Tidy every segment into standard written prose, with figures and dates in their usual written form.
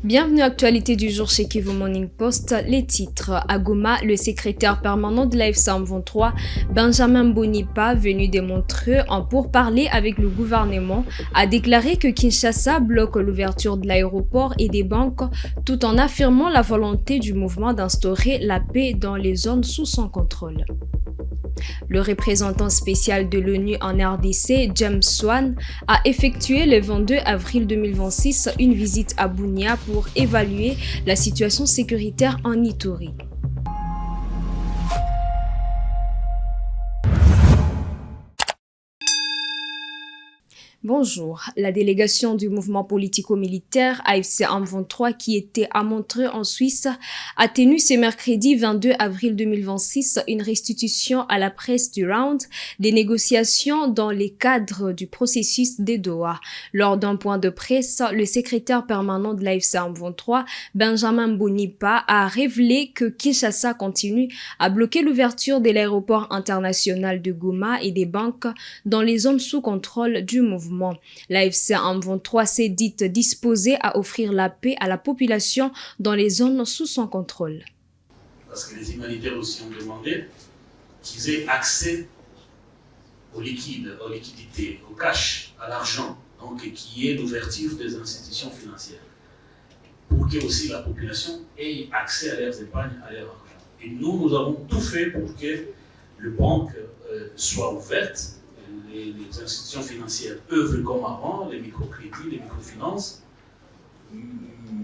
Bienvenue à l'actualité du jour chez Kivu Morning Post. Les titres. À Goma, le secrétaire permanent de l'AFC/M23, Benjamin Bonipa, venu des Montreux en pourparlers avec le gouvernement, a déclaré que Kinshasa bloque l'ouverture de l'aéroport et des banques tout en affirmant la volonté du mouvement d'instaurer la paix dans les zones sous son contrôle. Le représentant spécial de l'ONU en RDC, James Swan, a effectué le 22 avril 2026 une visite à Bunia pour évaluer la situation sécuritaire en Ituri. Bonjour. La délégation du mouvement politico-militaire AFC/M23 qui était à Montreux en Suisse a tenu ce mercredi 22 avril 2026 une restitution à la presse du round des négociations dans les cadres du processus des Doha. Lors d'un point de presse, le secrétaire permanent de l'AFC/M23, Benjamin Bonipa, a révélé que Kinshasa continue à bloquer l'ouverture de l'aéroport international de Goma et des banques dans les zones sous contrôle du mouvement. L'AFC/M23 s'est dite disposée à offrir la paix à la population dans les zones sous son contrôle. Parce que les humanitaires aussi ont demandé qu'ils aient accès aux liquides, aux liquidités, au cash, à l'argent, donc qu'il y ait l'ouverture des institutions financières, pour que aussi la population ait accès à leurs épargnes, à leur argent. Et nous avons tout fait pour que les banques soient ouvertes. Les institutions financières œuvrent comme avant, les microcrédits, les microfinances,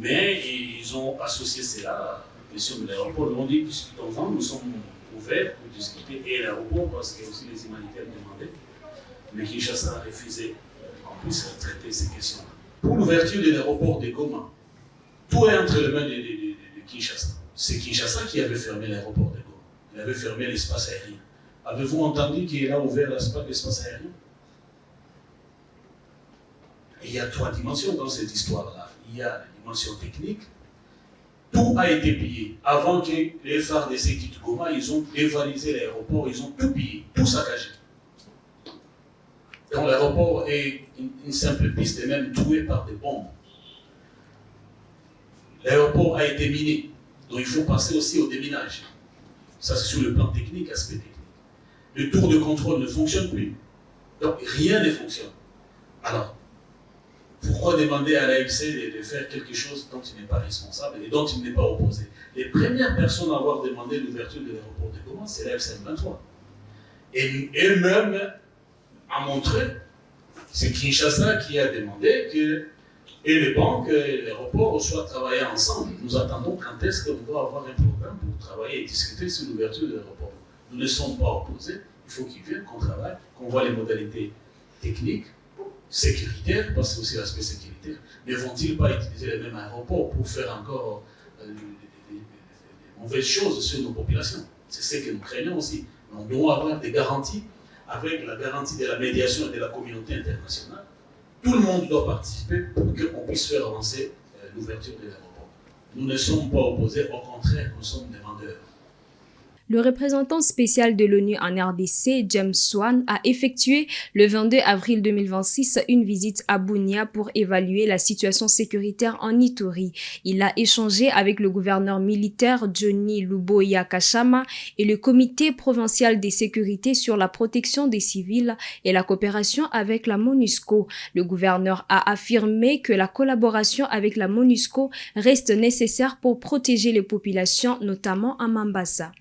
mais ils ont associé cela à la question de l'aéroport. Ils ont dit, discutons-en, nous sommes ouverts pour discuter et l'aéroport, parce que aussi les humanitaires demandaient, mais Kinshasa a refusé qu'on puisse traiter ces questions. Pour l'ouverture de l'aéroport de Goma, tout est entre les mains de Kinshasa. C'est Kinshasa qui avait fermé l'aéroport de Goma. Il avait fermé l'espace aérien. Avez-vous entendu qu'il a ouvert l'espace aérien? Et il y a trois dimensions dans cette histoire-là. Il y a la dimension technique. Tout a été pillé. Avant que les FARDC quittent Goma, ils ont dévalisé l'aéroport, ils ont tout pillé, tout saccagé. Donc l'aéroport est une simple piste et même trouée par des bombes. L'aéroport a été miné. Donc il faut passer aussi au déminage. Ça, c'est sur le plan technique, aspect technique. Le tour de contrôle ne fonctionne plus. Donc rien ne fonctionne. Alors, pourquoi demander à l'AFC de faire quelque chose dont il n'est pas responsable et dont il n'est pas opposé? Les premières personnes à avoir demandé l'ouverture de l'aéroport de Goma, c'est l'AFC/M23. Et eux-mêmes, à Montreux, c'est Kinshasa qui a demandé que et les banques et l'aéroport soient travaillés ensemble. Nous attendons quand est-ce qu'on va avoir un programme pour travailler et discuter sur l'ouverture de l'aéroport. Nous ne sommes pas opposés, il faut qu'ils viennent, qu'on travaille, qu'on voit les modalités techniques, sécuritaires, parce que c'est aussi l'aspect sécuritaire. Mais vont-ils pas utiliser les mêmes aéroports pour faire encore des mauvaises choses sur nos populations? C'est ce que nous craignons aussi. Mais on doit avoir des garanties, avec la garantie de la médiation et de la communauté internationale. Tout le monde doit participer pour qu'on puisse faire avancer l'ouverture de l'aéroport. Nous ne sommes pas opposés, au contraire, nous sommes demandeurs. Le représentant spécial de l'ONU en RDC, James Swan, a effectué le 22 avril 2026 une visite à Bunia pour évaluer la situation sécuritaire en Ituri. Il a échangé avec le gouverneur militaire Johnny Luboya Kashama et le comité provincial des sécurités sur la protection des civils et la coopération avec la MONUSCO. Le gouverneur a affirmé que la collaboration avec la MONUSCO reste nécessaire pour protéger les populations, notamment à Mambasa.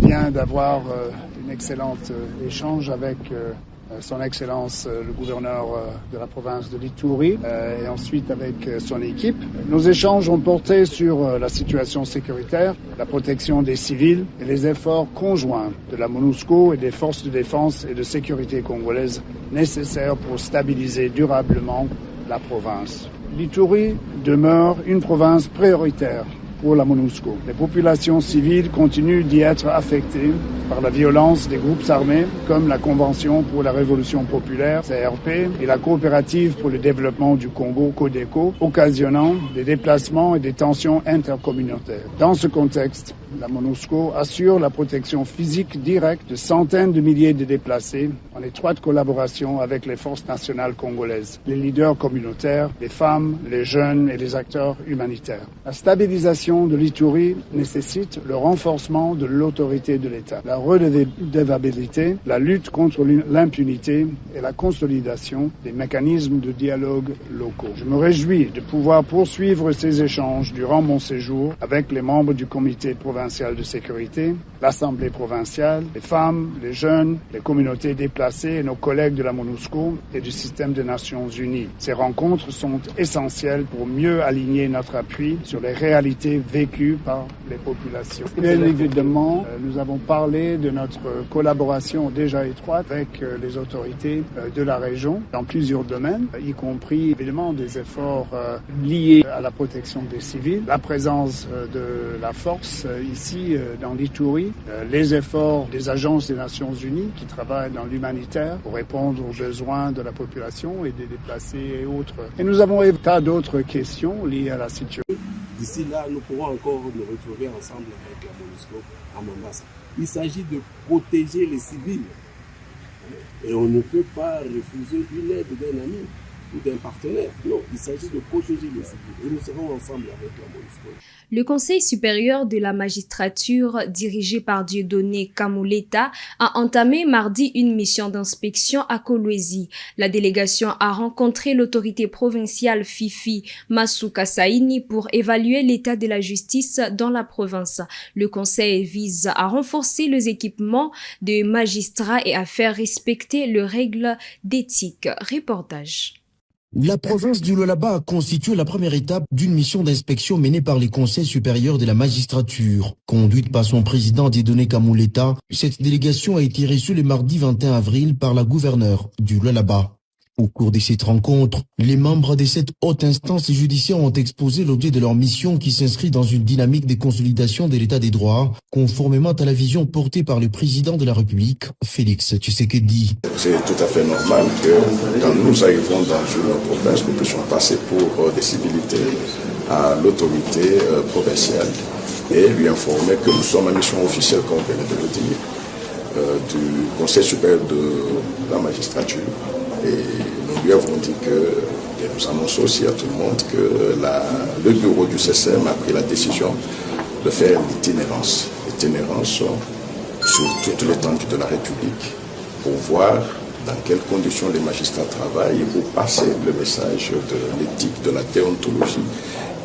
Vient d'avoir une excellente échange avec son Excellence le gouverneur de la province de l'Ituri et ensuite avec son équipe. Nos échanges ont porté sur la situation sécuritaire, la protection des civils et les efforts conjoints de la MONUSCO et des forces de défense et de sécurité congolaises nécessaires pour stabiliser durablement la province. L'Ituri demeure une province prioritaire pour la MONUSCO. Les populations civiles continuent d'y être affectées par la violence des groupes armés comme la Convention pour la Révolution populaire, CRP, et la Coopérative pour le développement du Congo, CODECO, occasionnant des déplacements et des tensions intercommunautaires. Dans ce contexte, La MONUSCO assure la protection physique directe de centaines de milliers de déplacés en étroite collaboration avec les forces nationales congolaises, les leaders communautaires, les femmes, les jeunes et les acteurs humanitaires. La stabilisation de l'Ituri nécessite le renforcement de l'autorité de l'État, la redevabilité, la lutte contre l'impunité et la consolidation des mécanismes de dialogue locaux. Je me réjouis de pouvoir poursuivre ces échanges durant mon séjour avec les membres du comité provincial de sécurité, l'Assemblée provinciale, les femmes, les jeunes, les communautés déplacées et nos collègues de la MONUSCO et du système des Nations Unies. Ces rencontres sont essentielles pour mieux aligner notre appui sur les réalités vécues par les populations. Bien évidemment, nous avons parlé de notre collaboration déjà étroite avec les autorités de la région dans plusieurs domaines, y compris évidemment des efforts liés à la protection des civils, la présence de la force ici dans l'Ituri, les efforts des agences des Nations Unies qui travaillent dans l'humanitaire pour répondre aux besoins de la population et des déplacés et autres. Et nous avons un tas d'autres questions liées à la situation. D'ici là, nous pourrons encore nous retrouver ensemble avec la MONUSCO à Mombasa. Il s'agit de protéger les civils. Et on ne peut pas refuser une aide d'un ami ou d'un partenaire. Non, il s'agit de protéger les civils. Et nous serons ensemble avec la MONUSCO. Le Conseil supérieur de la magistrature, dirigé par Dieudonné Kamuleta, a entamé mardi une mission d'inspection à Kolwezi. La délégation a rencontré l'autorité provinciale Fifi Masuka Saini pour évaluer l'état de la justice dans la province. Le Conseil vise à renforcer les équipements des magistrats et à faire respecter les règles d'éthique. Reportage. La province du Lualaba a constitué la première étape d'une mission d'inspection menée par les conseils supérieurs de la magistrature. Conduite par son président Dieudonné Kamuleta, cette délégation a été reçue le mardi 21 avril par la gouverneure du Lualaba. Au cours de cette rencontre, les membres de cette haute instance judiciaire ont exposé l'objet de leur mission qui s'inscrit dans une dynamique de consolidation de l'état des droits, conformément à la vision portée par le président de la République, Félix Tshisekedi. C'est tout à fait normal que quand nous arrivons dans une province, nous puissions passer pour des civilités à l'autorité provinciale et lui informer que nous sommes en mission officielle, comme on vient de le dire, du Conseil supérieur de la magistrature. Et nous lui avons dit et nous annonçons aussi à tout le monde que le bureau du CCM a pris la décision de faire l'itinérance sur toute l'étendue de la République pour voir dans quelles conditions les magistrats travaillent et pour passer le message de l'éthique, de la déontologie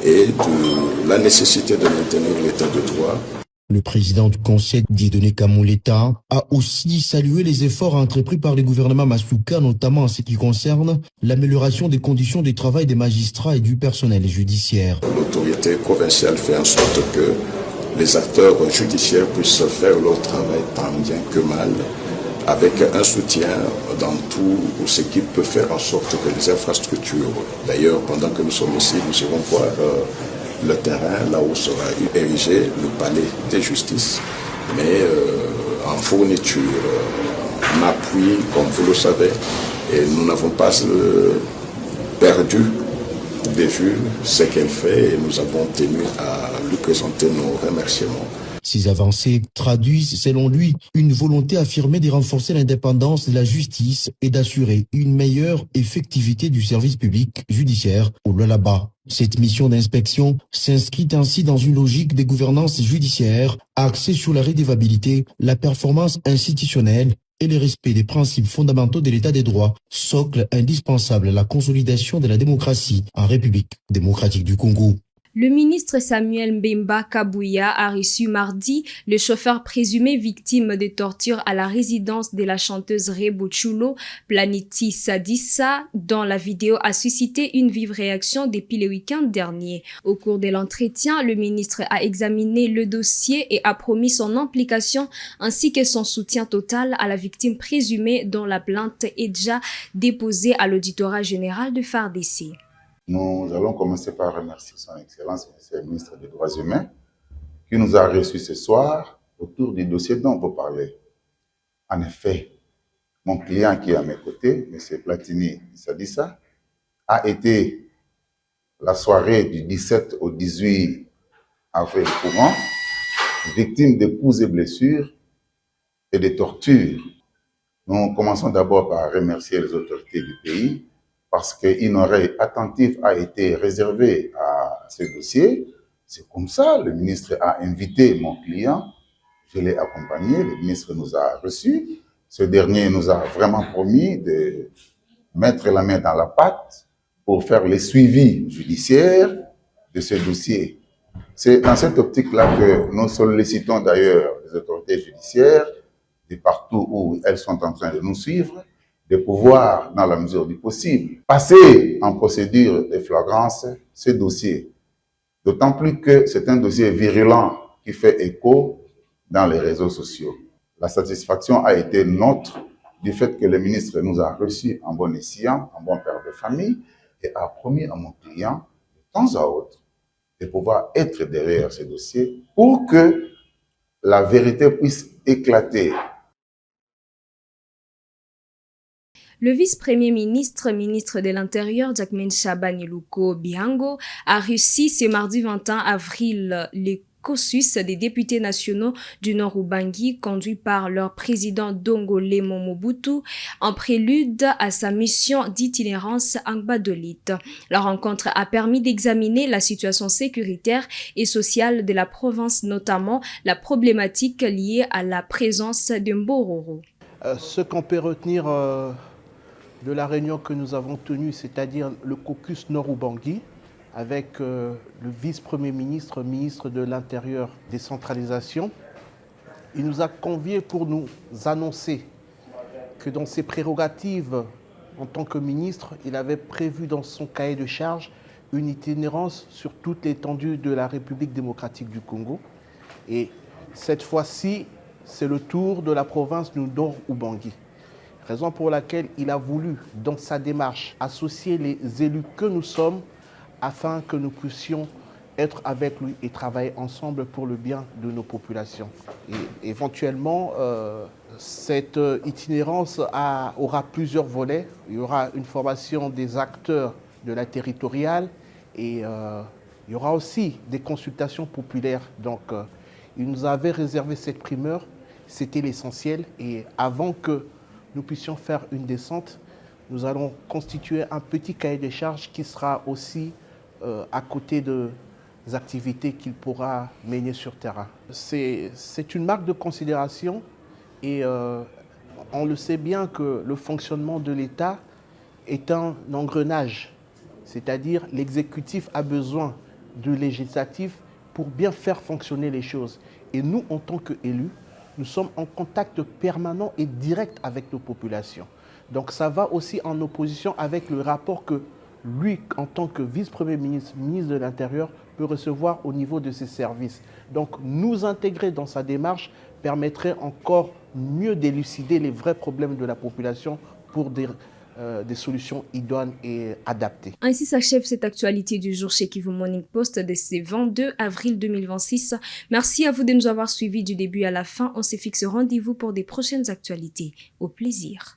et de la nécessité de maintenir l'état de droit. Le président du conseil, Dieudonné Kamuleta, a aussi salué les efforts entrepris par le gouvernement Masuka, notamment en ce qui concerne l'amélioration des conditions de travail des magistrats et du personnel judiciaire. L'autorité provinciale fait en sorte que les acteurs judiciaires puissent faire leur travail tant bien que mal, avec un soutien dans tout ce qui peut faire en sorte que les infrastructures, d'ailleurs pendant que nous sommes ici, nous irons voir le terrain, là où sera érigé le palais de justice, mais en fourniture, en appui, comme vous le savez, et nous n'avons pas perdu de vue ce qu'elle fait et nous avons tenu à lui présenter nos remerciements. Ces avancées traduisent, selon lui, une volonté affirmée de renforcer l'indépendance de la justice et d'assurer une meilleure effectivité du service public judiciaire au Lualaba. Cette mission d'inspection s'inscrit ainsi dans une logique de gouvernance judiciaire axée sur la redevabilité, la performance institutionnelle et le respect des principes fondamentaux de l'état des droits, socle indispensable à la consolidation de la démocratie en République démocratique du Congo. Le ministre Samuel Mbemba Kabouya a reçu mardi le chauffeur présumé victime de torture à la résidence de la chanteuse Rebochulo, Planiti Sadissa, dont la vidéo a suscité une vive réaction depuis le week-end dernier. Au cours de l'entretien, le ministre a examiné le dossier et a promis son implication ainsi que son soutien total à la victime présumée dont la plainte est déjà déposée à l'auditorat général de FARDC. Nous allons commencer par remercier son Excellence, le ministre des Droits humains, qui nous a reçus ce soir autour du dossier dont on peut parler. En effet, mon client qui est à mes côtés, M. Platini Sadissa, a été la soirée du 17 au 18 avril courant victimes de coups et blessures et de tortures. Nous commençons d'abord par remercier les autorités du pays parce qu'une oreille attentive a été réservée à ce dossier. C'est comme ça, le ministre a invité mon client, je l'ai accompagné, le ministre nous a reçus. Ce dernier nous a vraiment promis de mettre la main dans la pâte pour faire le suivi judiciaire de ce dossier. C'est dans cette optique-là que nous sollicitons d'ailleurs les autorités judiciaires de partout où elles sont en train de nous suivre, de pouvoir, dans la mesure du possible, passer en procédure de flagrance ce dossier. D'autant plus que c'est un dossier virulent qui fait écho dans les réseaux sociaux. La satisfaction a été nôtre du fait que le ministre nous a reçus en bon escient, en bon père de famille, et a promis à mon client, de temps à autre, de pouvoir être derrière ce dossier pour que la vérité puisse éclater. Le vice-premier ministre, ministre de l'Intérieur, Jacquemain Shabani-Luko Biango, a reçu ce mardi 21 avril les caucus des députés nationaux du Nord-Ubangi, conduits par leur président Dongolé Mobutu, en prélude à sa mission d'itinérance Angbadolite. La rencontre a permis d'examiner la situation sécuritaire et sociale de la province, notamment la problématique liée à la présence de Mbororo. Ce qu'on peut retenir de la réunion que nous avons tenue, c'est-à-dire le caucus Nord-Ubangi, avec le vice-premier ministre, ministre de l'Intérieur, décentralisation. Il nous a conviés pour nous annoncer que dans ses prérogatives en tant que ministre, il avait prévu dans son cahier de charge une itinérance sur toute l'étendue de la République démocratique du Congo. Et cette fois-ci, c'est le tour de la province du Nord-Ubangi. Raison pour laquelle il a voulu, dans sa démarche, associer les élus que nous sommes afin que nous puissions être avec lui et travailler ensemble pour le bien de nos populations. Et éventuellement, cette itinérance aura plusieurs volets. Il y aura une formation des acteurs de la territoriale et il y aura aussi des consultations populaires. Donc, il nous avait réservé cette primeur, c'était l'essentiel. Et avant que nous puissions faire une descente, nous allons constituer un petit cahier de charges qui sera aussi à côté des activités qu'il pourra mener sur terrain. C'est une marque de considération et on le sait bien que le fonctionnement de l'État est un engrenage, c'est-à-dire l'exécutif a besoin du législatif pour bien faire fonctionner les choses. Et nous, en tant qu'élus, nous sommes en contact permanent et direct avec nos populations. Donc ça va aussi en opposition avec le rapport que lui, en tant que vice-premier ministre, ministre de l'Intérieur, peut recevoir au niveau de ses services. Donc nous intégrer dans sa démarche permettrait encore mieux d'élucider les vrais problèmes de la population pour des solutions idoines et adaptées. Ainsi s'achève cette actualité du jour chez Kivu Morning Post de ce 22 avril 2026. Merci à vous de nous avoir suivis du début à la fin. On se fixe rendez-vous pour des prochaines actualités. Au plaisir.